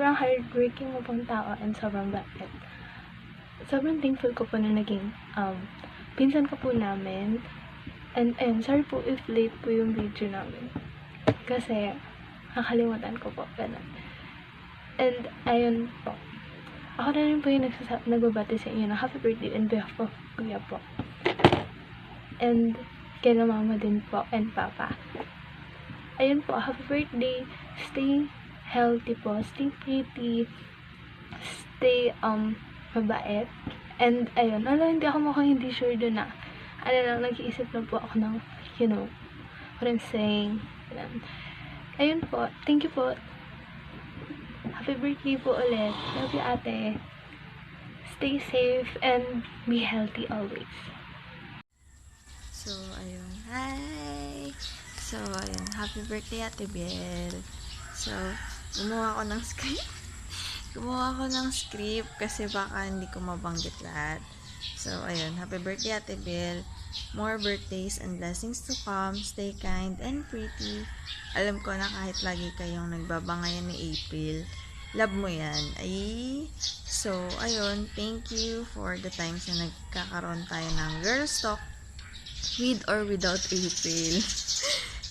sobrang hardworking mo pong tao and sobrang bait. Sobrang thankful ko po na naging pinsan ka po namin. And sorry po if late po yung video namin. Kasi nakalimutan ko po. Ganun. And ayun po. Ako na rin po yung nagbabati sa inyo na happy birthday on behalf of Kuya po. And kay mama din po and papa. Ayun po, happy birthday. Stay healthy po. Stay pretty. Stay mabait. And ayun, hindi ako mukhang hindi sure dun na nag-iisip lang po ako ng, what I'm saying. Ayun po, thank you po. Happy birthday po ulit. Love you, ate. Stay safe and be healthy always. So, ayun. Hi! So, ayun. Happy birthday, Ate Biel. So, gumawa ako ng script kasi baka hindi ko mabanggit lahat. So, ayun. Happy birthday, Ate Biel. More birthdays and blessings to come. Stay kind and pretty. Alam ko na kahit lagi kayong nagbabangayan ni April, love mo yan. So, ayun. Thank you for the times na nagkakaroon tayo ng girls talk with or without April.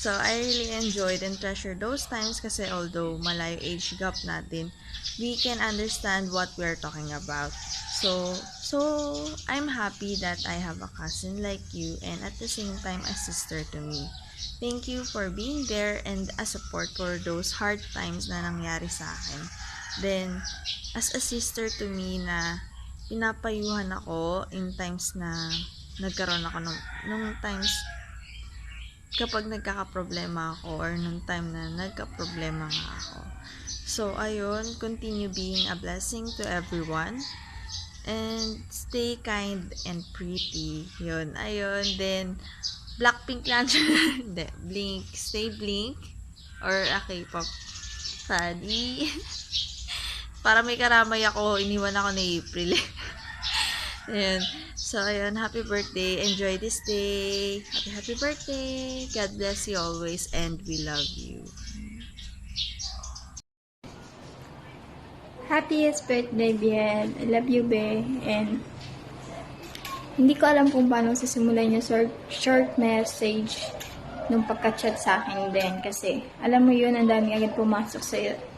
So, I really enjoyed and treasure those times kasi although malayo age gap natin, we can understand what we're talking about. So I'm happy that I have a cousin like you and at the same time a sister to me. Thank you for being there and a support for those hard times na nangyari sa akin. Then, as a sister to me na pinapayuhan ako in times na nagkaroon ako nung times kapag nagkakaproblema ako or nung time na nagkaproblema nga ako. So, ayun, continue being a blessing to everyone and stay kind and pretty. Yun, ayun, then Blackpink lang hindi, Blink, stay Blink or a K-pop study. Para may karamay ako, iniwan ako ni April. Ayun. So, ayun, happy birthday. Enjoy this day. Happy birthday. God bless you always and we love you. Happiest birthday, Biel. I love you, Be. And hindi ko alam kung paano sisimulan yung short message nung pagka-chat sa akin din. Kasi, alam mo yun, ang dami agad pumasok sa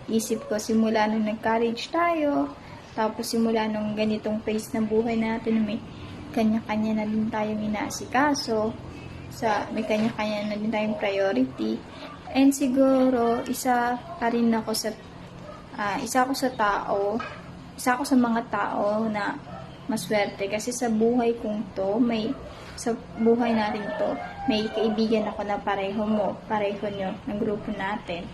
isip ko. Simula nung nag-college tayo, tapos simula nung ganitong phase ng buhay natin, may kanya-kanya na din tayong inaasikaso, may kanya-kanya na din tayong priority. And siguro, isa ako sa mga tao na maswerte kasi sa buhay sa buhay natin to, may kaibigan ako na pareho nyo, ng grupo natin.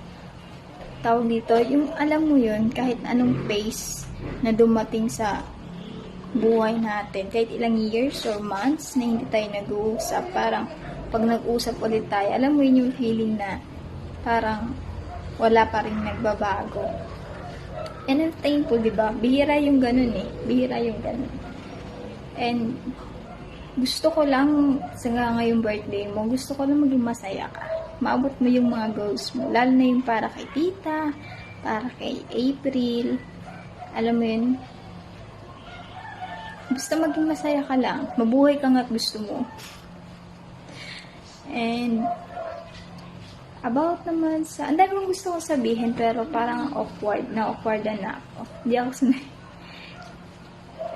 Tawag dito, yung alam mo yun, kahit anong phase na dumating sa buhay natin, kahit ilang years or months na hindi tayo nag-uusap, parang pag nag-usap ulit tayo, alam mo yun yung feeling na parang wala pa rin nagbabago. And I'm thankful, diba? Bihira yung ganun eh. Bihira yung ganun. And gusto ko lang sa ngayong birthday mo, gusto ko lang maging masaya ka. Maabot mo yung mga goals mo. Lalo na yung para kay tita, para kay April. Alam mo yun? Basta maging masaya ka lang. Mabuhay ka nga at gusto mo. And about naman ang dami mong gusto ko sabihin, pero parang awkward na ako. Hindi ako sanay.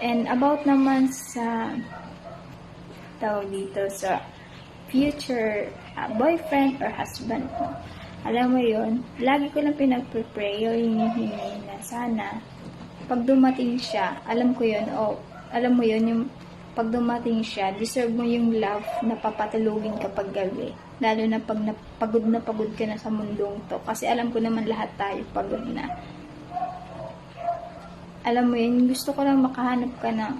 And about naman sa tawag dito sa future boyfriend or husband mo. Alam mo yun, lagi ko lang pinag-pray o hinihingi na sana pag dumating siya, alam mo yun, yung pag dumating siya, deserve mo yung love na papatulugin kapag gabi. Lalo na pag pagod ka na sa mundong to. Kasi alam ko naman lahat tayo pagod na. Alam mo yun, gusto ko lang makahanap ka na.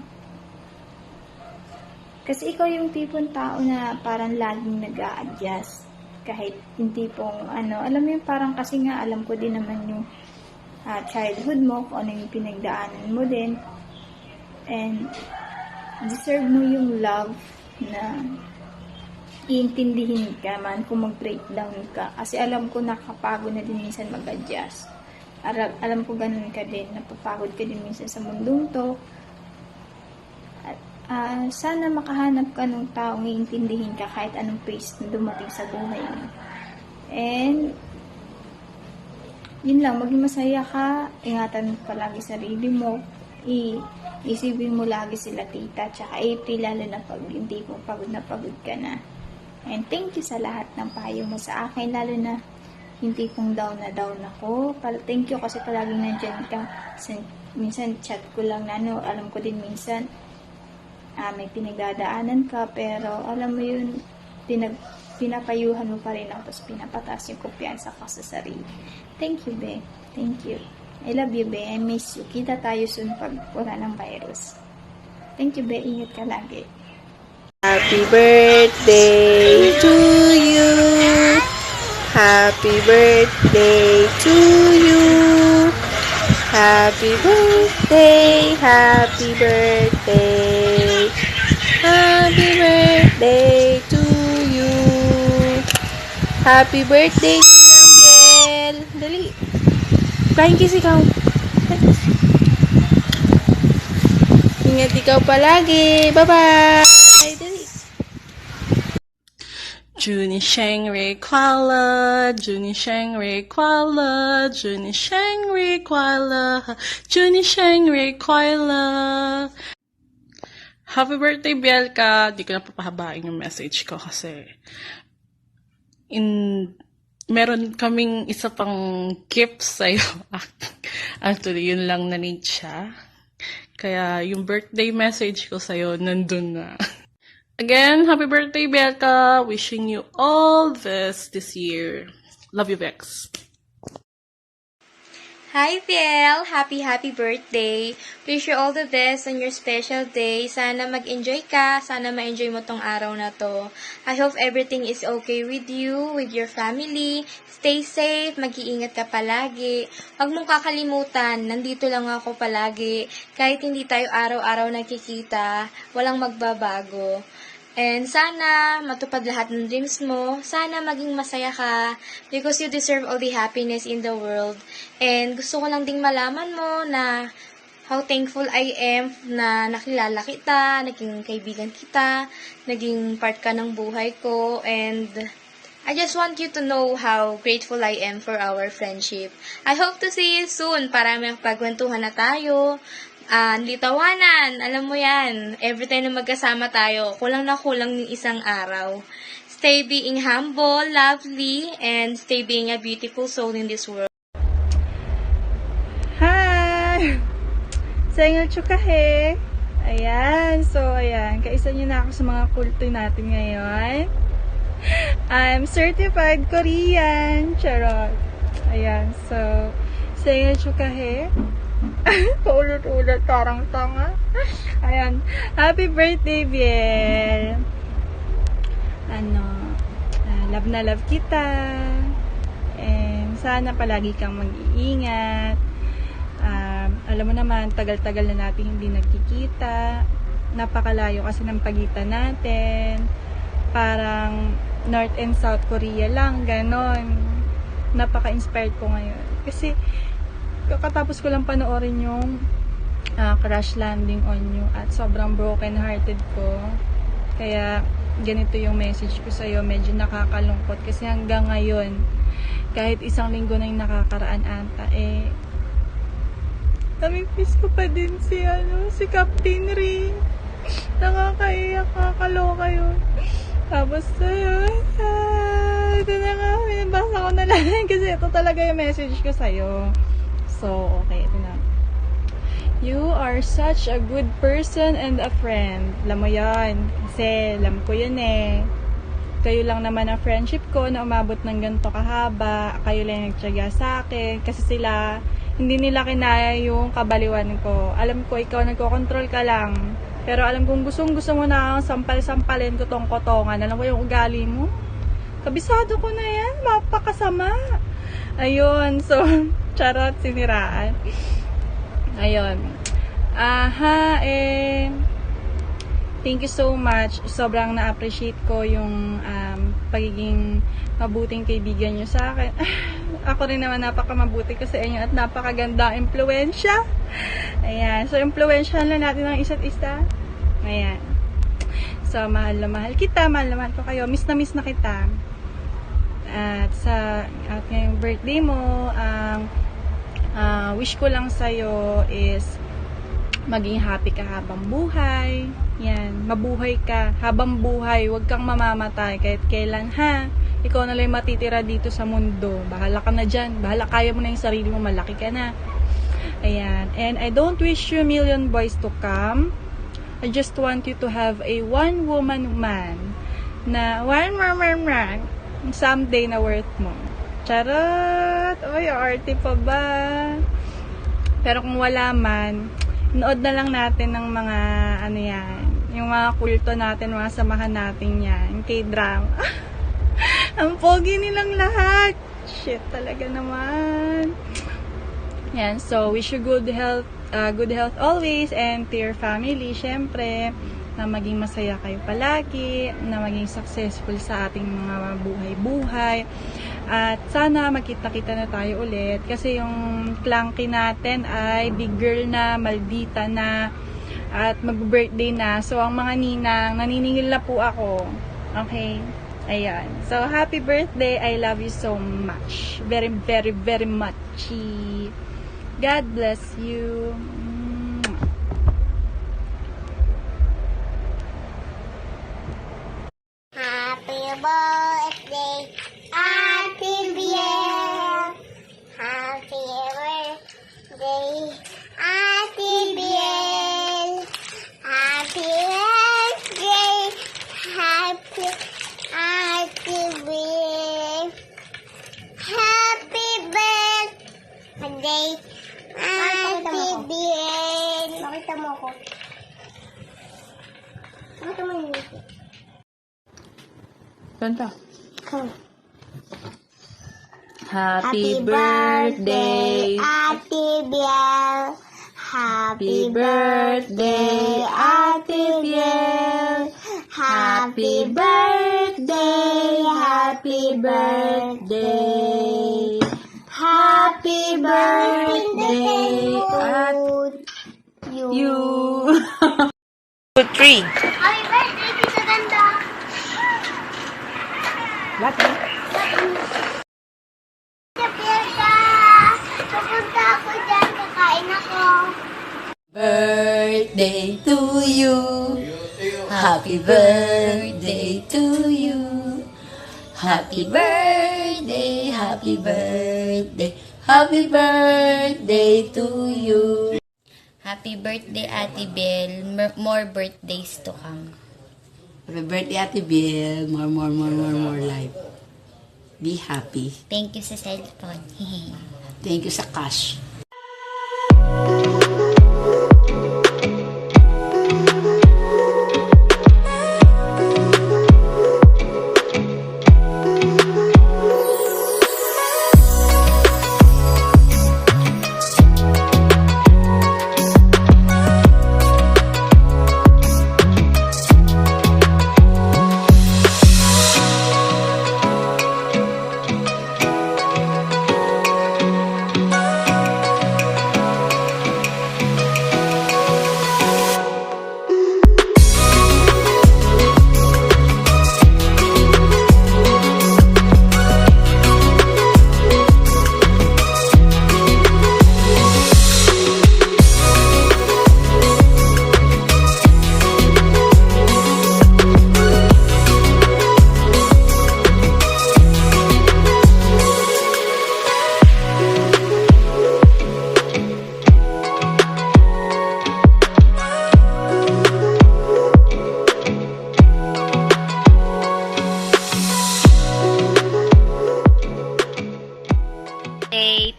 Kasi ikaw yung tipong tao na parang laging nag-a-adjust. Kahit yung tipong, alam mo yun, parang kasi nga, alam ko din naman yung childhood mo, kung ano yung pinagdaanan mo din. And deserve mo yung love na iintindihin ka man kung mag-breakdown ka. Kasi alam ko nakapagod na din minsan mag-adjust. alam ko ganun ka din, napapagod ka din minsan sa mundong to. At sana makahanap ka ng taong iintindihin ka kahit anong phase na dumating sa buhay mo. And yun lang, maging masaya ka, ingatan mo palagi sarili mo, isipin mo lagi sila tita, tsaka April, lalo na pag hindi mo pagod na pagod ka na. And thank you sa lahat ng payo mo sa akin, lalo na hindi kong down na down ako. Thank you kasi palaging nandyan ka. Minsan chat ko lang na alam ko din minsan may pinagdadaanan ka, pero alam mo yun, pinapayuhan mo pa rin ako, tapos pinapataas yung kumpiyansa ka sa sarili. Thank you, Be. Thank you. I love you, Be. I miss you. Kita tayo soon pag wala ng virus. Thank you, Be. Ingat ka lagi. Happy birthday to you. Happy birthday to you. Happy birthday, happy birthday. Happy birthday to you. Happy birthday, Ninang Biel. Dali. Flying kiss ikaw. Ingat ikaw palagi. Bye-bye. Dali. 祝你生日快乐，祝你生日快乐，祝你生日快乐，祝你生日快乐。Happy birthday, Bielka! Di ko na papahabain yung message ko kasi meron kaming isa pang gift sa'yo. Actually, yun lang na-need siya. Kaya yung birthday message ko sa'yo, nandun na. Again, happy birthday, Bielka! Wishing you all this year. Love you, Bex. Hi, Biel! Happy birthday! Wish you all the best on your special day. Sana mag-enjoy ka. Sana ma-enjoy mo tong araw na to. I hope everything is okay with you, with your family. Stay safe, mag-iingat ka palagi. Huwag mong kakalimutan, nandito lang ako palagi. Kahit hindi tayo araw-araw nakikita, walang magbabago. And sana matupad lahat ng dreams mo. Sana maging masaya ka because you deserve all the happiness in the world. And gusto ko lang ding malaman mo na how thankful I am na nakilala kita, naging kaibigan kita, naging part ka ng buhay ko. And I just want you to know how grateful I am for our friendship. I hope to see you soon para may pagkwentuhan na tayo. Hindi tawanan, alam mo yan. Every time na magkasama tayo, kulang na kulang ng isang araw. Stay being humble, lovely, and stay being a beautiful soul in this world. Hi! Sengal chukahe! Ayan, so ayan, kaisa niyo na ako sa mga kulto natin ngayon. I'm certified Korean! Charot! Ayan, so, sengal chukahe! Paulit-ulit, parang tanga. Ayan. Happy birthday, Biel. Love na love kita. And sana palagi kang mag-iingat. Alam mo naman, tagal-tagal na natin hindi nagkikita. Napakalayo kasi ng pagitan natin. Parang North and South Korea lang, ganon. Napaka-inspired ko ngayon. Kasi kakatapos ko lang panoorin yung Crash Landing on You at sobrang broken hearted ko. Kaya ganito yung message ko sa'yo, medyo nakakalungkot kasi hanggang ngayon kahit isang linggo na yung nakakaraan ata namimiss ko pa din si Captain Ring. Nakakaiyak, nakakaloka yun. Tapos ito na nga, binabasa ko na lang kasi ito talaga yung message ko sa'yo. So, okay, ito na. You are such a good person and a friend. Alam mo yan. Kasi, alam ko yun eh. Kayo lang naman ang friendship ko na umabot ng ganito kahaba. Kayo lang nagtyaga sa akin. Kasi sila, hindi nila kinaya yung kabaliwan ko. Alam ko, ikaw nagkocontrol ka lang. Pero alam kong gusto mo na sampal-sampalin ko tong kotongan. Alam ko yung ugali mo. Kabisado ko na yan. Mapakasama. Ayun, so, charot, siniraan. Ayun. Thank you so much. Sobrang na-appreciate ko yung pagiging mabuting kaibigan nyo sa akin. ako rin naman napakamabuti ko sa inyo at napakaganda ang impluwensya. Ayan. So, impluwensyahan lang natin ang isa't isa. Ayan. So, mahal na mahal kita. Mahal na mahal ko kayo. Miss na kita. At ngayong birthday mo, ang wish ko lang sa'yo is maging happy ka habang buhay. Yan, mabuhay ka habang buhay. Huwag kang mamamatay kahit kailan, ha? Ikaw na lang matitira dito sa mundo. Bahala ka na dyan. Bahala, kaya mo na yung sarili mo. Malaki ka na. Ayan. And I don't wish you a million boys to come. I just want you to have a one-woman man na someday na worth mo. Charot! Oy, arte pa ba? Pero kung wala man, nood na lang natin ng mga, ano yan, yung mga kulto natin, mga samahan natin yan, K-drama. Ang pogi nilang lahat. Shit talaga naman. Yan, so wish you good health always, and to your family, syempre, na maging masaya kayo palagi, na maging successful sa ating mga buhay-buhay. At sana magkita-kita na tayo ulit kasi yung clunky natin ay big girl na, maldita na, at mag-birthday na. So, ang mga ninang, naniningil na po ako. Okay? Ayan. So, happy birthday. I love you so much. Very, very, very much. God bless you. Happy birthday, Ate Biel. Happy birthday, Ate Biel. Happy birthday, happy Ate Biel. Happy birthday, Ate Biel. Makita mo ako. Makita mo yung music. Kanta. Come. Happy birthday. Ate Biel. Happy birthday, Ate Biel. Happy birthday, happy birthday. Happy birthday at you. 2, 3. Happy birthday, Tita Ganda. Lahat. Kapirka, pupunta ako dyan, kakain ako. Birthday to you. Happy birthday to you. Happy birthday, happy birthday, happy birthday to you. Happy birthday, Ate Bel. More birthdays to come. Happy birthday, Ate Bill. More life. Be happy. Thank you sa cellphone. Thank you sa cash.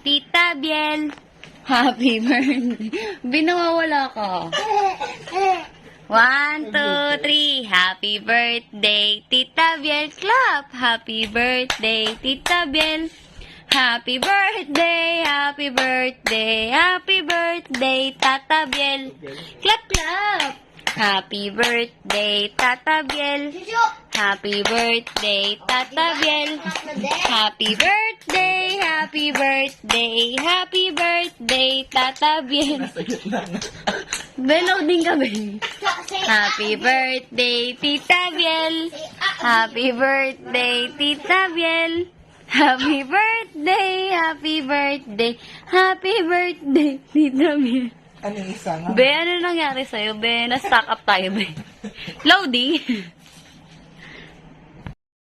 Tita Biel. Happy birthday. Binawawala ka. 1, 2, 3. Happy birthday, Tita Biel. Clap. Happy birthday, Tita Biel. Happy birthday, happy birthday, happy birthday, Tata Biel. Clap, clap. Happy birthday, Tata Biel. Happy birthday, Tata Biel. Happy birthday, happy birthday, happy birthday, Tata Biel. Below din ka, Ben. Happy birthday, Tita Biel. Happy birthday, Tita Biel. Happy birthday, happy birthday, happy birthday, Tita Biel. Ano yung isa nga? Be, ano nangyari sa'yo, Be? Na-stock up tayo, Be. Loading.